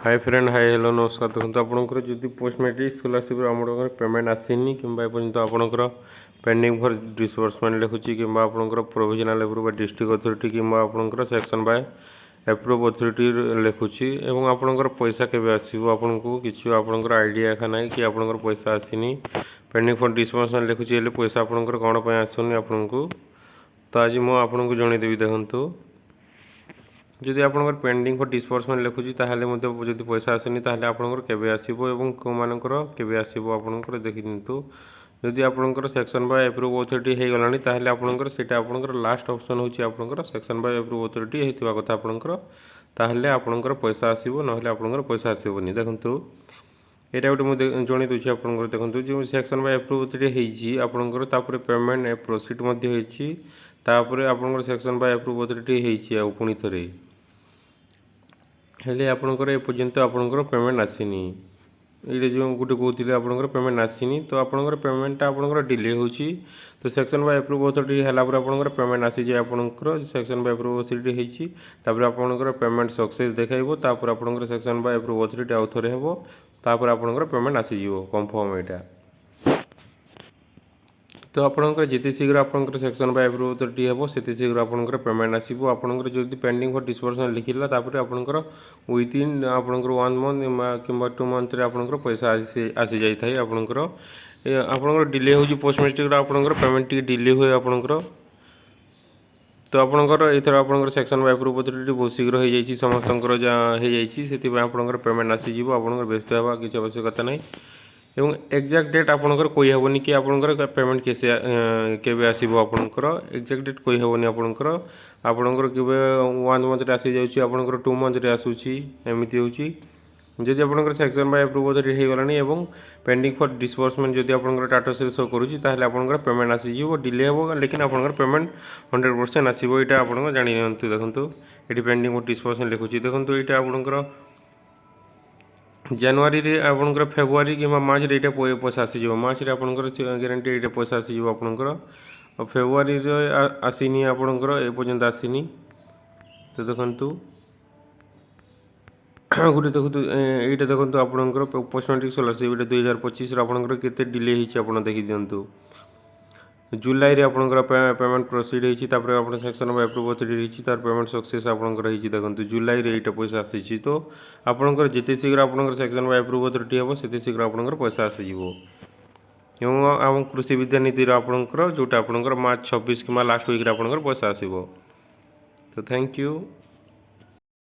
Hi friend hi hello नमस्कार। देखो आपंकर जब पोस्ट मैट्रिक स्कॉलरशिप आम पेमेंट आसनी कि एपर्तंत आपंकर पेंडिंग फॉर डिसबर्समेंट लिखुची कि आपंकर प्रोविजनल एप्रूव डिस्ट्रिक्ट अथॉरिटी कि आपंकर सेक्शन बाय एप्रूव अथॉरिटी लिखुची एवं आपंकर पैसा केवे आसो आपको किसी आपंकर आइडिया एका ना कि आपंकर पैसा आसनी पेंडिंग फॉर डिसबर्समेंट लिखुची पैसा आपंकर कौन पर आसुनी आपको तो आज मुझे आपको जनईदेवी। देखूँ जदि आपंकर पेंडिंग फॉर डिसबर्समेंट लिखुची जब पैसा आसनी आपंकर केवे आसो एवं कौ मानकर केवे आसो आपंकर देखी दिंतु। जदि आपंकर सेक्शन बाय एप्रूव अथॉरिटी हो गलानी ताहले आपंकर सेटा आपंकर लास्ट ऑप्शन होची आपंकर सेक्शन बाय एप्रूव अथॉरिटी होतिबा कथा आपंकर ताहले आपंकर पैसा आसीबो नहले आपंकर पैसा आसीबोनी। देखंतु एटा गोटे मुझे जणई दूसरी आपंकर देखंतु जो सेक्शन बाय एप्रूव अथॉरिटी होईची आपंकर तापर पेमेंट प्रोसीड मध्ये होईची तापर आपंकर सेक्शन बाय एप्रूव अथॉरिटी होईची आ पुणी थरे हेले आपंकर एपर्यंत आपंकर पेमेंट आसीनी ये जो गोटे कहते आपंकर पेमेंट आसीनी तो आपंकर पेमेंटा आपंकर डिले होची तो सेक्शन बाय एप्रूव अथॉरिटी है आपंकर पेमेंट आसी जाए आपंकर सेक्शन बाय एप्रूव अथॉरिटी होईची तापर आपंकर पेमेंट सक्सेस देखाइबो तापर आपंकर सेक्शन बाय एप्रूव अथॉरिटी आउ थरे हेबो तापर आपंकर पेमेंट आसी जिवो कंफर्म एटा। तो आपंकर जिते शीघ्र आपंकर सेक्शन बाय एप्रूव अथॉरिटी हेबो सेते शीघ्र आपंकर पेमेंट आसीबो। आपंकर जदि पेंडिंग फॉर डिसबर्समेंट लिखिला तापर आपंकर विदिन आपंकर 1 मंथ किंबा 2 मंथ रे आपंकर पैसा आसी जाई थाई आपंकर आपंकर डिले होची पोस्ट मैट्रिक आपंकर पेमेंट टी डिले होय आपंकर तो आपंकर एथर आपंकर सेक्शन बाय एप्रूव अथॉरिटी बहुत शीघ्र हो जाई समस्तंकर जा हो जाई सेति आपंकर पेमेंट आसी जिवो आपंकर व्यस्त हेबा किछि आवश्यकता नहीं एवं एक्जाक्ट डेट आपंकर कोई हेबनी कि आपंकर पेमेंट कैसे केवे आसीबो आपंकर एक्जाक्ट डेट कोई हेबनी आपंकर आपंकर केवे 1 मंथ रे आसी जाउची आपंकर 2 मंथ रे आसुची एमिति होची। जदि आपंकर सेक्शन बाय एप्रूव अथॉरिटी हो गलानी एवं पेंडिंग फॉर डिसबर्समेंट जदि आपंकर स्टेटस रे शो करूची ताहले आपंकर पेमेंट आसी जिवो डिले हेबो लेकिन आपंकर पेमेंट 100% आसीबो एटा आपंकर जानि नियंतु। देखंतु एटी पेंडिंग फॉर डिसबर्समेंट लिखुची देखंतु एटा आपंकर जनवरी रे आपंकर फेब्रुआरी कि मार्च रे एटा पैसा आसी मार्च रे आपंकर ग्यारंटी एटा पैसा आसी आपंकर फेब्रुआरी रे आसीनी आपंकर एपर्यंत आसीनी। तो देखंतु गोटे देखु ये देखो आपंकर पोस्ट मैट्रिक स्कॉलरशिप 2025 आपंकर केते डिले होईची आपन देखि दियंतु। जुलाई रे आपंकर पेमेंट प्रोसीड होईची तापर आपन सेक्शन बाय एप्रूव अथॉरिटी होईची तार पेमेंट सक्सेस आपंकर होईची। देखंतु जुलाई रे एटा पैसा आसीची तो आपंकर जेते शीघ्र आपंकर सेक्शन बाय एप्रूव अथॉरिटी हेबो सेते शीघ्र आपंकर पैसा आसी जिवो। एवं आम कृषि विद्या नीति आपंकर जोटा आपंकर मार्च 26 कि लास्ट वीक रे आपंकर पैसा आसीबो। तो थैंक यू।